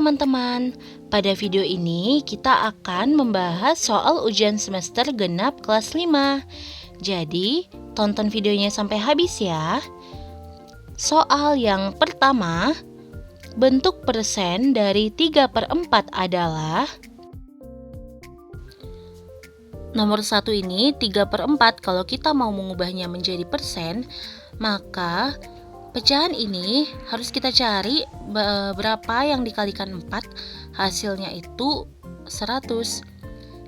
teman-teman, pada video ini kita akan membahas soal ujian semester genap kelas 5. Jadi, tonton videonya sampai habis ya. Soal yang pertama, bentuk persen dari 3/4 adalah... Nomor 1 ini 3/4, kalau kita mau mengubahnya menjadi persen, maka pecahan ini harus kita cari berapa yang dikalikan 4, hasilnya itu 100.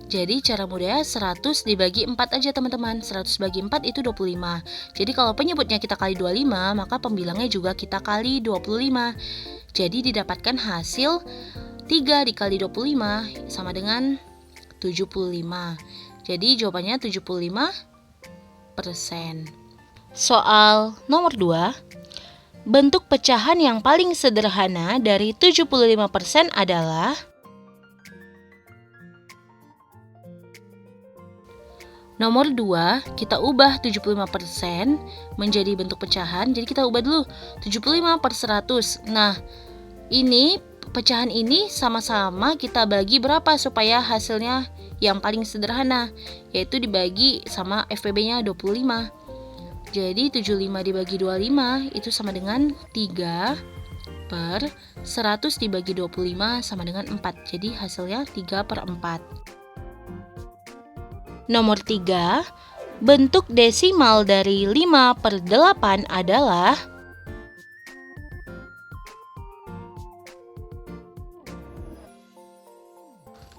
Jadi cara mudahnya 100 dibagi 4 aja teman-teman. 100 bagi 4 itu 25. Jadi kalau penyebutnya kita kali 25, maka pembilangnya juga kita kali 25. Jadi didapatkan hasil 3 dikali 25 sama dengan 75. Jadi jawabannya 75%. Soal nomor 2. Bentuk pecahan yang paling sederhana dari 75% adalah... Nomor 2, kita ubah 75% menjadi bentuk pecahan. Jadi kita ubah dulu 75/100. Nah, ini pecahan ini sama-sama kita bagi berapa supaya hasilnya yang paling sederhana, yaitu dibagi sama FPB-nya 25. Jadi 75 dibagi 25 itu sama dengan 3/100 dibagi 25 sama dengan 4. Jadi hasilnya 3/4. Nomor 3, bentuk desimal dari 5/8 adalah...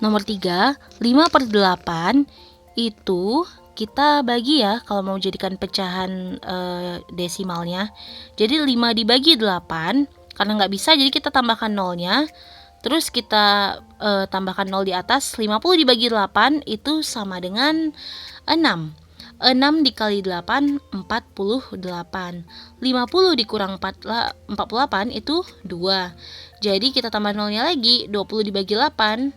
Nomor 3, 5/8 itu kita bagi ya kalau mau jadikan pecahan desimalnya. Jadi 5 dibagi 8, karena nggak bisa jadi kita tambahkan nolnya. Terus kita tambahkan 0 di atas. 50 dibagi 8 itu sama dengan 6. 6 dikali 8, 48. 50 dikurang 48 itu 2. Jadi kita tambah nolnya lagi. 20 dibagi 8,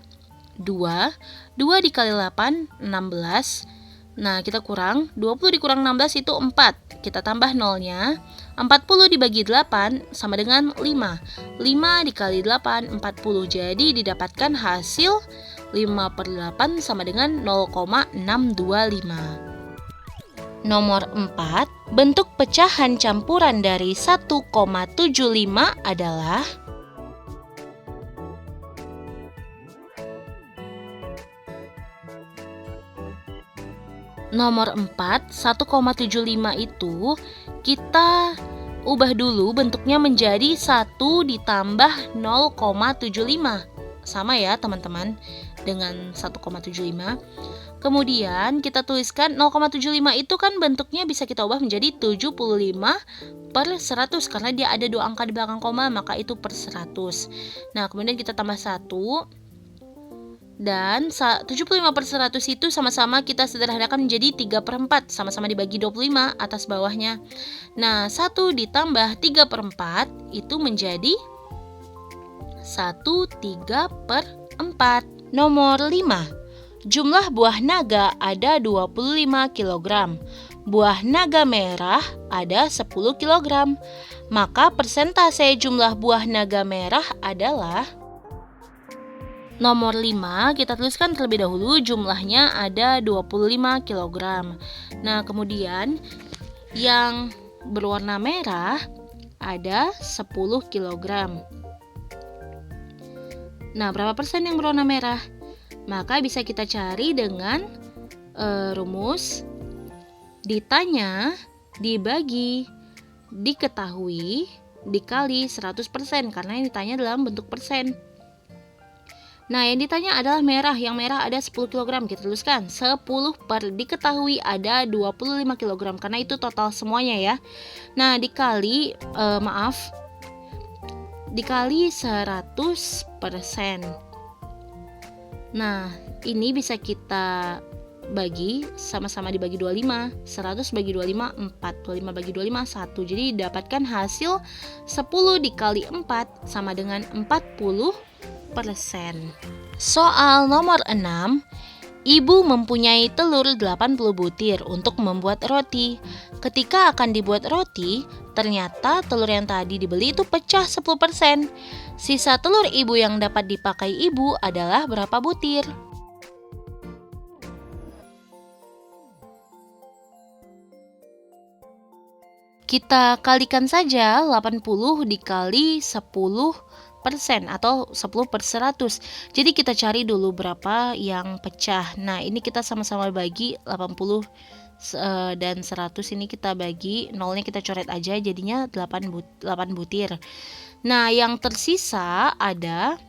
2. 2 dikali 8, 16. Nah, kita kurang, 20 dikurang 16 itu 4. Kita tambah nolnya, 40 dibagi 8 sama dengan 5. 5 dikali 8, 40. Jadi didapatkan hasil 5/8 sama dengan 0,625. Nomor 4, bentuk pecahan campuran dari 1,75 adalah... Nomor 4, 1,75 itu kita ubah dulu bentuknya menjadi 1 ditambah 0,75. Sama ya teman-teman dengan 1,75. Kemudian kita tuliskan 0,75 itu kan bentuknya bisa kita ubah menjadi 75/100 karena dia ada 2 angka di belakang koma, maka itu per 100. Nah, kemudian kita tambah 1. Dan 75/100 itu sama-sama kita sederhanakan menjadi 3/4, sama-sama dibagi 25 atas bawahnya. Nah, 1 ditambah 3/4 itu menjadi 1/3/4. Nomor 5, jumlah buah naga ada 25 kg. Buah naga merah ada 10 kg. Maka persentase jumlah buah naga merah adalah... Nomor 5, kita tuliskan terlebih dahulu jumlahnya ada 25 kg. Nah, kemudian yang berwarna merah ada 10 kg. Nah, berapa persen yang berwarna merah? Maka bisa kita cari dengan rumus ditanya, dibagi, diketahui, dikali 100%, karena yang ditanya dalam bentuk persen. Nah, yang ditanya adalah merah. Yang merah ada 10 kg. Kita tuliskan 10 per diketahui ada 25 kg. Karena itu total semuanya ya. Nah, dikali dikali 100%. Nah, ini bisa kita bagi, sama-sama dibagi 25. 100 bagi 25, 4. 25 bagi 25, 1. Jadi dapatkan hasil 10 dikali 4 sama dengan 40%. Soal nomor 6, Ibu mempunyai telur 80 butir untuk membuat roti. Ketika akan dibuat roti, ternyata telur yang tadi dibeli itu pecah 10%. Sisa telur ibu yang dapat dipakai ibu adalah berapa butir? Kita kalikan saja 80 dikali 10% atau 10/100. Jadi kita cari dulu berapa yang pecah. Nah, ini kita sama-sama bagi 80 dan 100 ini kita bagi, nolnya kita coret aja jadinya 8 butir. Nah, yang tersisa ada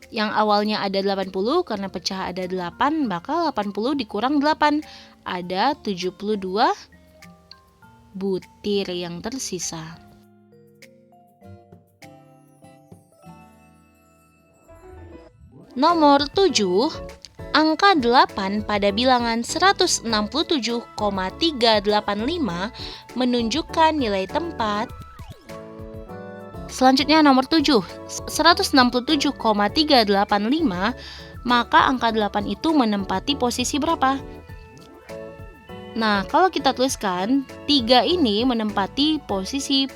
yang awalnya ada 80 karena pecah ada 8, maka 80 dikurang 8 ada 72 butir yang tersisa. Nomor 7, angka 8 pada bilangan 167,385 menunjukkan nilai tempat. Selanjutnya nomor 7, 167,385, maka angka 8 itu menempati posisi berapa? Nah, kalau kita tuliskan, 3 ini menempati posisi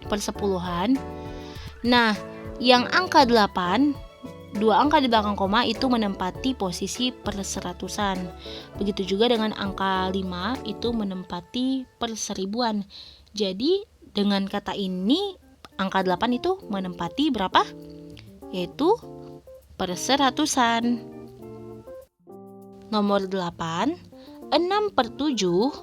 persepuluhan. Nah, yang angka 8, 2 angka di belakang koma itu menempati posisi perseratusan. Begitu juga dengan angka 5 itu menempati perseribuan. Jadi, dengan kata ini, angka 8 itu menempati berapa? Yaitu perseratusan. Nomor 8, 6/7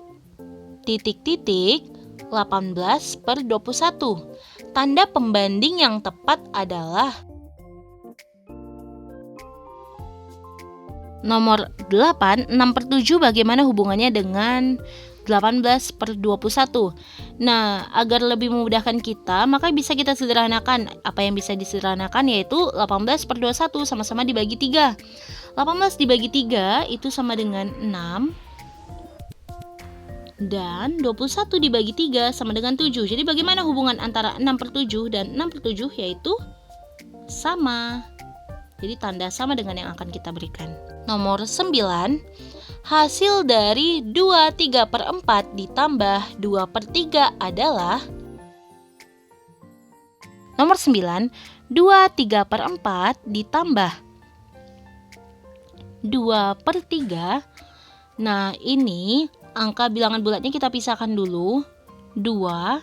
titik-titik 18/21. Tanda pembanding yang tepat adalah nomor 8, 6/7 bagaimana hubungannya dengan 18/21. Nah, agar lebih memudahkan kita, maka bisa kita sederhanakan. Apa yang bisa disederhanakan yaitu 18/21 sama-sama dibagi 3. 18 dibagi 3 itu sama dengan 6. Dan 21 dibagi 3 sama dengan 7. Jadi bagaimana hubungan antara 6/7 dan 6/7 yaitu sama. Jadi tanda sama dengan yang akan kita berikan. Nomor 9, hasil dari 23/4 ditambah 2/3 adalah nomor 9, 23/4 ditambah 2/3. Nah, ini angka bilangan bulatnya kita pisahkan dulu. 2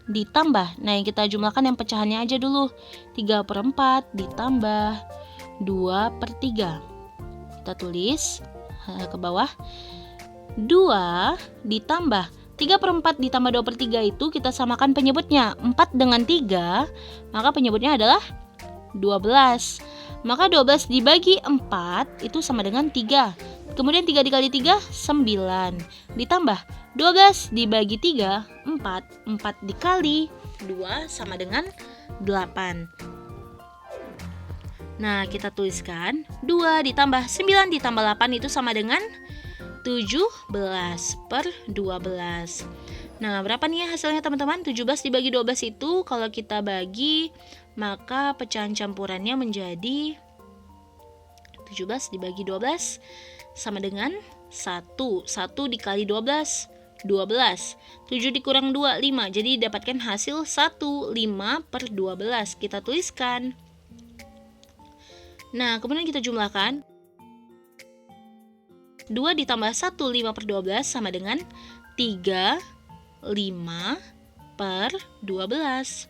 ditambah, nah yang kita jumlahkan yang pecahannya aja dulu. 3/4 ditambah 2/3. Kita tulis ke bawah. 2 ditambah 3/4 ditambah 2/3 itu kita samakan penyebutnya. 4 dengan 3, maka penyebutnya adalah 12. Maka 12 dibagi 4 itu sama dengan 3. Kemudian 3 dikali 3, 9. Ditambah 12 dibagi 3, 4. 4 dikali 2 sama dengan 8. Nah, kita tuliskan 2 ditambah 9 ditambah 8 itu sama dengan 17/12. Nah, berapa nih ya hasilnya teman-teman? 17 dibagi 12 itu kalau kita bagi, maka pecahan campurannya menjadi 17 dibagi 12 sama dengan 1. 1 dikali 12, 12. 7 dikurang 2, 5. Jadi dapatkan hasil 1, 5/12. Kita tuliskan. Nah, kemudian kita jumlahkan. 2 ditambah 1, 5/12 sama dengan 3, 5/12.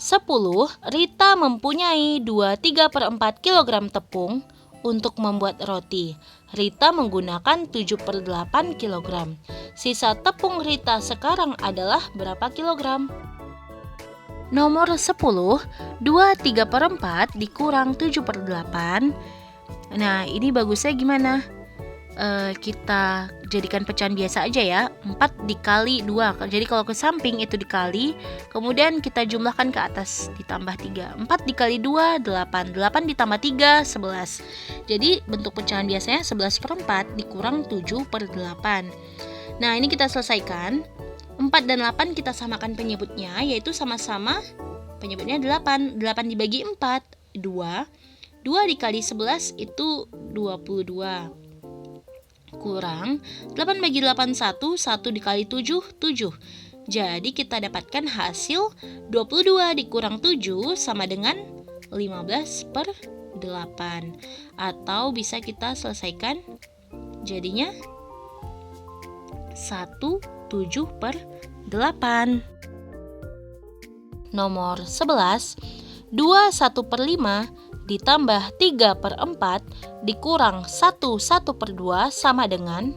10. Rita mempunyai 23/4 kg tepung untuk membuat roti. Rita menggunakan 7/8 kg. Sisa tepung Rita sekarang adalah berapa kilogram? Nomor 10, 23/4 dikurang 7/8. Nah, ini bagusnya gimana? Kita jadikan pecahan biasa aja ya. 4 dikali 2. Jadi kalau ke samping itu dikali, kemudian kita jumlahkan ke atas ditambah 3. 4 dikali 2, 8. 8 ditambah 3, 11. Jadi bentuk pecahan biasanya 11/4 dikurang 7/8. Nah, ini kita selesaikan. 4 dan 8 kita samakan penyebutnya, yaitu sama-sama penyebutnya 8. 8 dibagi 4, 2. 2 dikali 11 itu 22. Kurang 8 bagi 8 1, 1 dikali 7, 7. Jadi kita dapatkan hasil 22 dikurang 7 sama dengan 15/8. Atau bisa kita selesaikan jadinya 1/7/8. Nomor 11, 21/5 ditambah 3/4 dikurang 1/2 sama dengan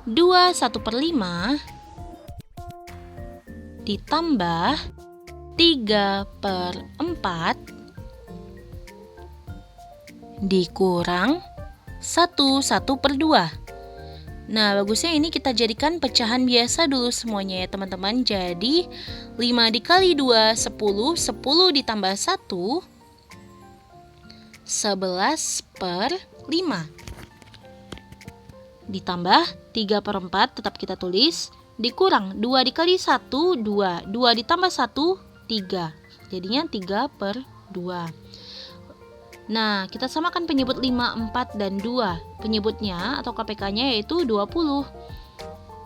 21/5 ditambah 3/4 dikurang 1/2. Nah, bagusnya ini kita jadikan pecahan biasa dulu semuanya ya teman-teman. Jadi 5 dikali 2, 10, 10 ditambah 1, 11/5. Ditambah 3/4, tetap kita tulis, dikurang 2 dikali 1, 2, 2 ditambah 1, 3. Jadinya 3/2. Nah, kita samakan penyebut 5, 4, dan 2. Penyebutnya atau KPK-nya yaitu 20.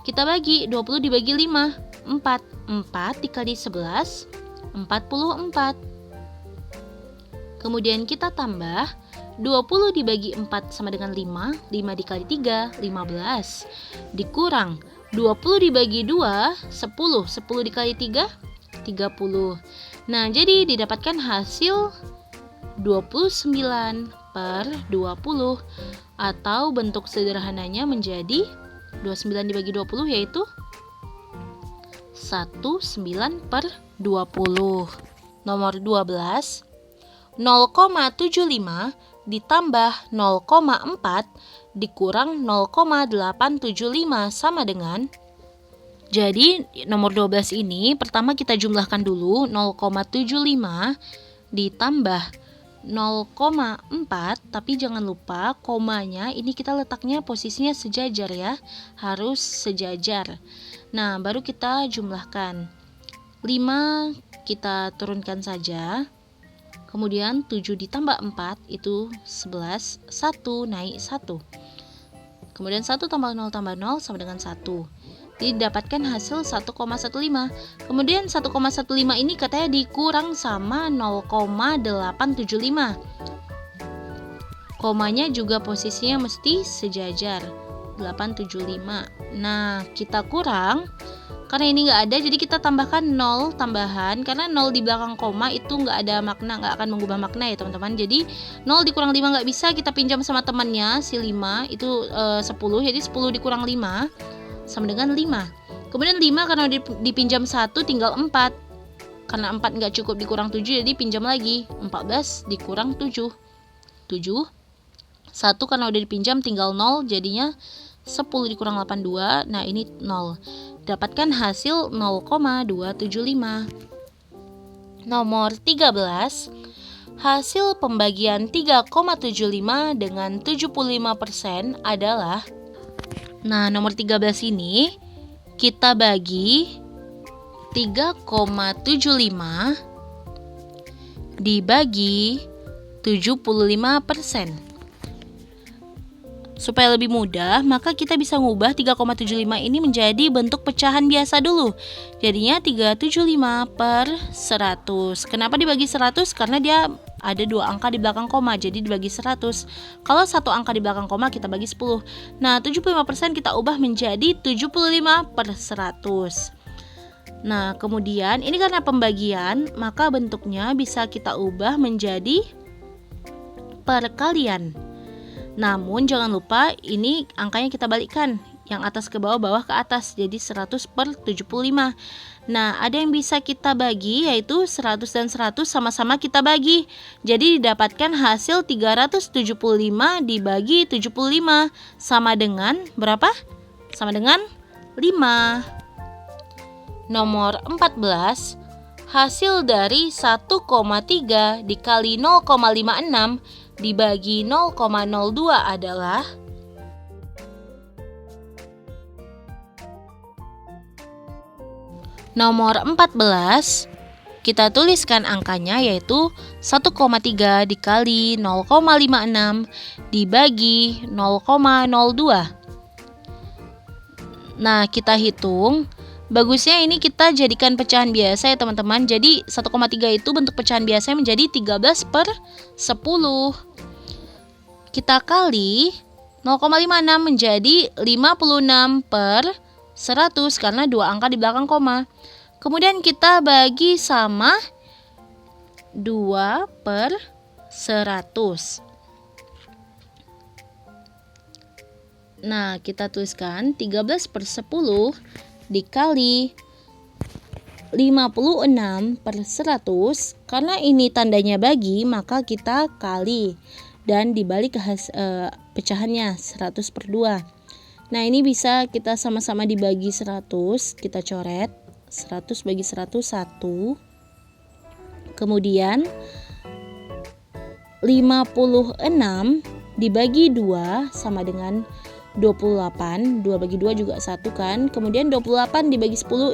Kita bagi, 20 dibagi 5, 4. 4 dikali 11, 44. Kemudian kita tambah, 20 dibagi 4 sama dengan 5, 5 dikali 3, 15. Dikurang, 20 dibagi 2, 10, 10 dikali 3, 30. Nah, jadi didapatkan hasil 29/20, atau bentuk sederhananya menjadi 29 dibagi 20 yaitu 19/20. Nomor 12, 0,75 ditambah 0,4 dikurang 0,875 sama dengan. Jadi nomor 12 ini pertama kita jumlahkan dulu, 0,75 ditambah 0,4, tapi jangan lupa komanya ini kita letaknya posisinya sejajar ya, harus sejajar. Nah, baru kita jumlahkan. 5 kita turunkan saja. Kemudian 7 ditambah 4 itu 11, 1 naik 1. Kemudian 1 tambah 0 tambah 0 sama dengan 1. Didapatkan hasil 1,15. Kemudian 1,15 ini katanya dikurang sama 0,875. Komanya juga posisinya mesti sejajar, 875. Nah, kita kurang, karena ini nggak ada, jadi kita tambahkan 0 tambahan. Karena 0 di belakang koma itu nggak ada makna, nggak akan mengubah makna ya teman-teman. Jadi 0 dikurang 5 nggak bisa, kita pinjam sama temannya, si 5 itu 10. Jadi 10 dikurang 5 sama dengan 5. Kemudian 5 karena dipinjam 1 tinggal 4. Karena 4 nggak cukup dikurang 7, jadi pinjam lagi. 14 dikurang 7. 7. 1 karena udah dipinjam tinggal 0, jadinya 10 dikurang 82. Nah, ini 0. Dapatkan hasil 0,275. Nomor 13, hasil pembagian 3,75 dengan 75% adalah. Nah, nomor 13 ini kita bagi 3,75 dibagi 75%. Supaya lebih mudah, maka kita bisa ngubah 3,75 ini menjadi bentuk pecahan biasa dulu. Jadinya 375/100. Kenapa dibagi 100? Karena dia ada 2 angka di belakang koma, jadi dibagi 100. Kalau 1 angka di belakang koma kita bagi 10. Nah, 75% kita ubah menjadi 75/100. Nah, kemudian ini karena pembagian, maka bentuknya bisa kita ubah menjadi perkalian. Namun jangan lupa ini angkanya kita balikkan, yang atas ke bawah, bawah ke atas, jadi 100/75. Nah, ada yang bisa kita bagi, yaitu 100 dan 100 sama-sama kita bagi. Jadi didapatkan hasil 375 dibagi 75 sama dengan berapa? Sama dengan 5. Nomor 14, hasil dari 1,3 dikali 0,56 dibagi 0,02 adalah. Nomor 14, Kita tuliskan angkanya yaitu 1,3 dikali 0,56 dibagi 0,02. Nah, kita hitung. Bagusnya ini kita jadikan pecahan biasa ya teman-teman. Jadi 1,3 itu bentuk pecahan biasa menjadi 13/10. Kita kali 0,56 menjadi 56/100 karena dua angka di belakang koma. Kemudian kita bagi sama 2/100. Nah, kita tuliskan 13/10 dikali 56/100. Karena ini tandanya bagi, maka kita kali. Dan dibalik ke pecahannya 100/2. Nah, ini bisa kita sama-sama dibagi 100. Kita coret 100 bagi 100, 1. Kemudian 56 dibagi 2 sama dengan 28. 2 bagi 2 juga 1 kan. Kemudian 28 dibagi 10,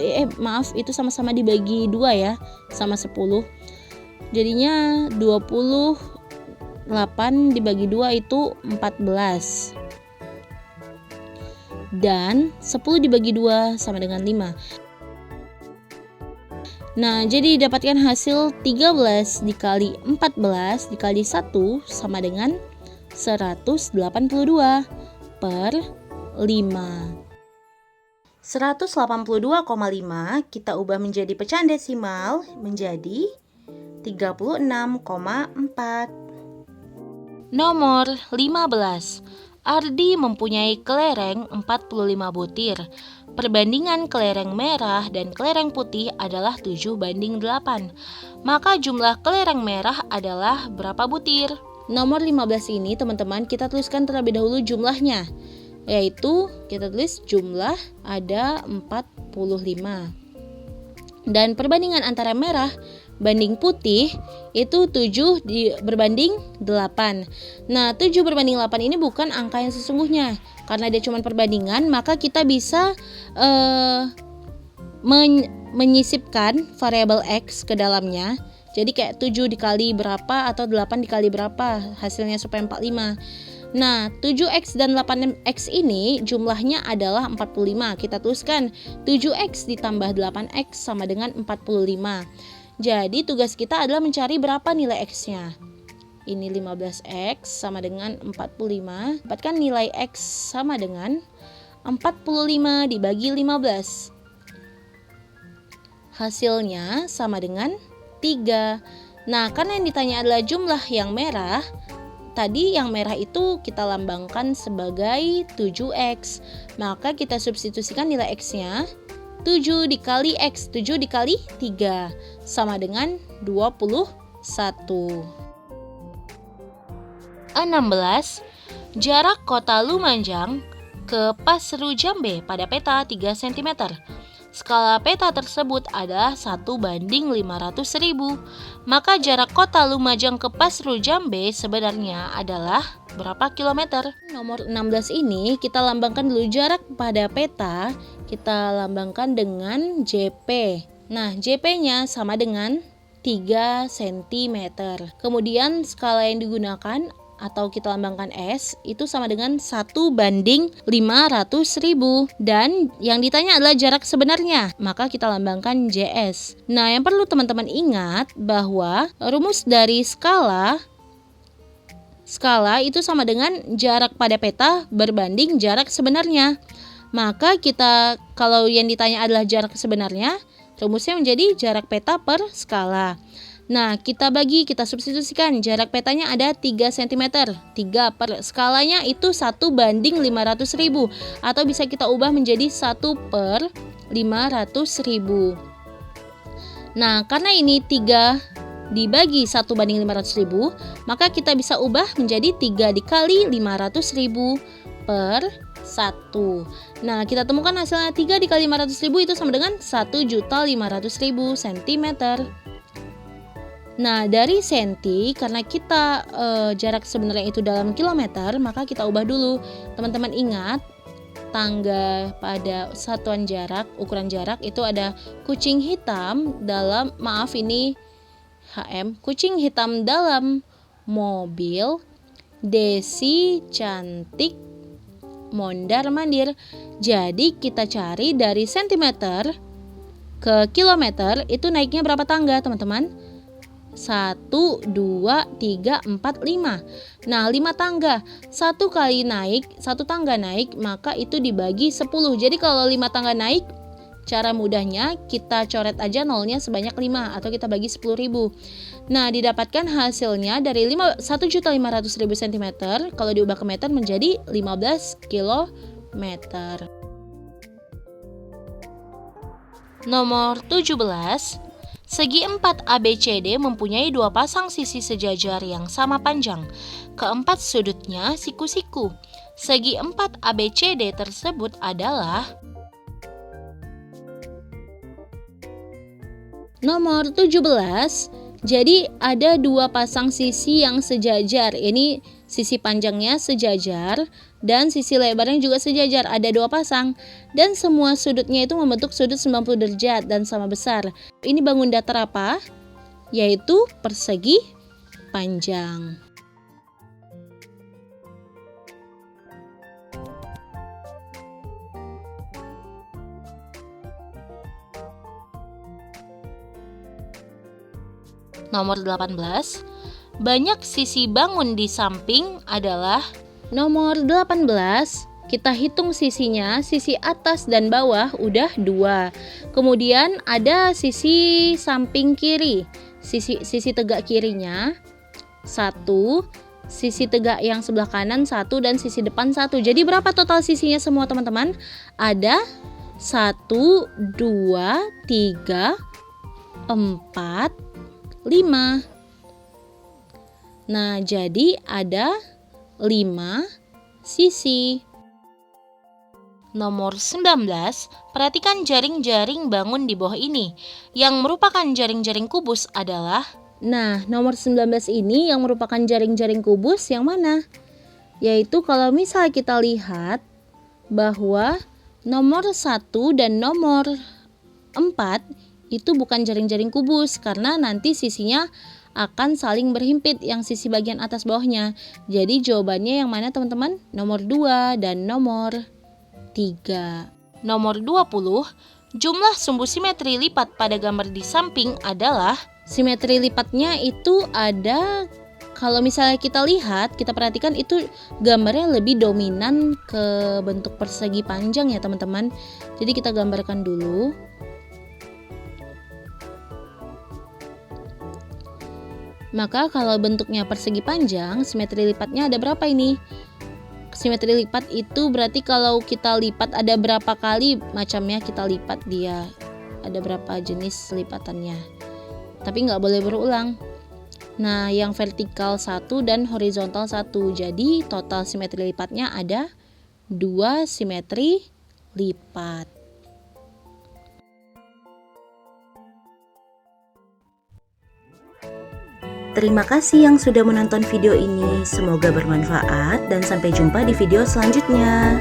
itu sama-sama dibagi 2 ya, sama 10. Jadinya 28 dibagi 2 itu 14. Dan 10 dibagi 2 sama dengan 5. Nah, jadi didapatkan hasil 13 dikali 14 dikali 1 sama dengan 182/5. 182,5 kita ubah menjadi pecahan desimal menjadi 36,4. Nomor 15. Ardi mempunyai kelereng 45 butir. Perbandingan kelereng merah dan kelereng putih adalah 7:8. Maka jumlah kelereng merah adalah berapa butir? Nomor 15 ini teman-teman kita tuliskan terlebih dahulu jumlahnya. Yaitu kita tulis jumlah ada 45. Dan perbandingan antara merah banding putih itu 7 berbanding 8. Nah, 7 berbanding 8 ini bukan angka yang sesungguhnya. Karena dia cuma perbandingan, maka kita bisa menyisipkan variabel X ke dalamnya. Jadi kayak 7 dikali berapa atau 8 dikali berapa hasilnya supaya 45. Nah, 7X dan 8X ini jumlahnya adalah 45. Kita tuliskan 7X ditambah 8X sama dengan 45. Jadi tugas kita adalah mencari berapa nilai X-nya. Ini 15X sama dengan 45. Dapatkan nilai X sama dengan 45 dibagi 15. Hasilnya sama dengan 3. Nah, karena yang ditanya adalah jumlah yang merah, tadi yang merah itu kita lambangkan sebagai 7X. Maka kita substitusikan nilai X-nya. 7 dikali X, 7 dikali 3 sama dengan 21. 16. Jarak kota Lumajang ke Pasru Jambe pada peta 3 cm. Skala peta tersebut adalah 1/500.000. Maka jarak kota Lumajang ke Pasru Jambe sebenarnya adalah berapa kilometer? Nomor 16 ini kita lambangkan dulu jarak pada peta. Kita lambangkan dengan JP. Nah, JP-nya sama dengan 3 cm. Kemudian skala yang digunakan atau kita lambangkan S itu sama dengan 1/500.000. Dan yang ditanya adalah jarak sebenarnya, maka kita lambangkan JS. Nah, yang perlu teman-teman ingat bahwa rumus dari skala itu sama dengan jarak pada peta berbanding jarak sebenarnya. Maka kita kalau yang ditanya adalah jarak sebenarnya, rumusnya menjadi jarak peta per skala. Nah, kita substitusikan. Jarak petanya ada 3 cm. 3 per skalanya itu 1/500.000. Atau bisa kita ubah menjadi 1/500.000. Nah, karena ini 3 dibagi 1/500.000, maka kita bisa ubah menjadi 3 dikali 500.000 per 1. Nah, kita temukan hasilnya 3 dikali 500.000 itu sama dengan 1.500.000 cm. Nah, dari senti, karena kita jarak sebenarnya itu dalam kilometer, maka kita ubah dulu. Teman-teman ingat, tangga pada satuan jarak, ukuran jarak itu ada kucing hitam dalam, maaf ini HM, kucing hitam dalam mobil, Desi cantik mondar-mandir. Jadi kita cari dari sentimeter ke kilometer itu naiknya berapa tangga teman-teman? 1, 2, 3, 4, 5. Nah 5 tangga, satu tangga naik maka itu dibagi 10. Jadi kalau 5 tangga naik, cara mudahnya kita coret aja nolnya sebanyak 5 atau kita bagi 10.000. Nah didapatkan hasilnya dari 1.500.000 cm, kalau diubah ke meter menjadi 15 km. Nomor 17. Segi 4 ABCD mempunyai 2 pasang sisi sejajar yang sama panjang. Keempat sudutnya siku-siku. Segi 4 ABCD tersebut adalah nomor 17. Jadi ada 2 pasang sisi yang sejajar. Ini sisi panjangnya sejajar dan sisi lebarnya juga sejajar. Ada 2 pasang dan semua sudutnya itu membentuk sudut 90 derajat dan sama besar. Ini bangun datar apa? Yaitu persegi panjang. Nomor 18. Banyak sisi bangun di samping adalah nomor 18. Kita hitung sisinya, sisi atas dan bawah udah 2. Kemudian ada sisi samping kiri, sisi tegak kirinya 1, sisi tegak yang sebelah kanan 1, dan sisi depan 1. Jadi berapa total sisinya semua teman-teman? Ada 1, 2, 3, 4, 5. Nah, jadi ada 5 sisi. Nomor 19, perhatikan jaring-jaring bangun di bawah ini. Yang merupakan jaring-jaring kubus adalah, nah, nomor 19 ini yang merupakan jaring-jaring kubus yang mana? Yaitu kalau misal kita lihat bahwa nomor 1 dan nomor 4 itu bukan jaring-jaring kubus karena nanti sisinya akan saling berhimpit yang sisi bagian atas bawahnya. Jadi jawabannya yang mana teman-teman? Nomor 2 dan nomor 3. Nomor 20, jumlah sumbu simetri lipat pada gambar di samping adalah, simetri lipatnya itu ada, kalau misalnya kita lihat, kita perhatikan itu gambarnya lebih dominan ke bentuk persegi panjang ya teman-teman. Jadi kita gambarkan dulu. Maka kalau bentuknya persegi panjang, simetri lipatnya ada berapa ini? Simetri lipat itu berarti kalau kita lipat ada berapa kali macamnya kita lipat dia. Ada berapa jenis lipatannya. Tapi nggak boleh berulang. Nah, yang vertikal 1 dan horizontal 1. Jadi total simetri lipatnya ada 2 simetri lipat. Terima kasih yang sudah menonton video ini, semoga bermanfaat dan sampai jumpa di video selanjutnya.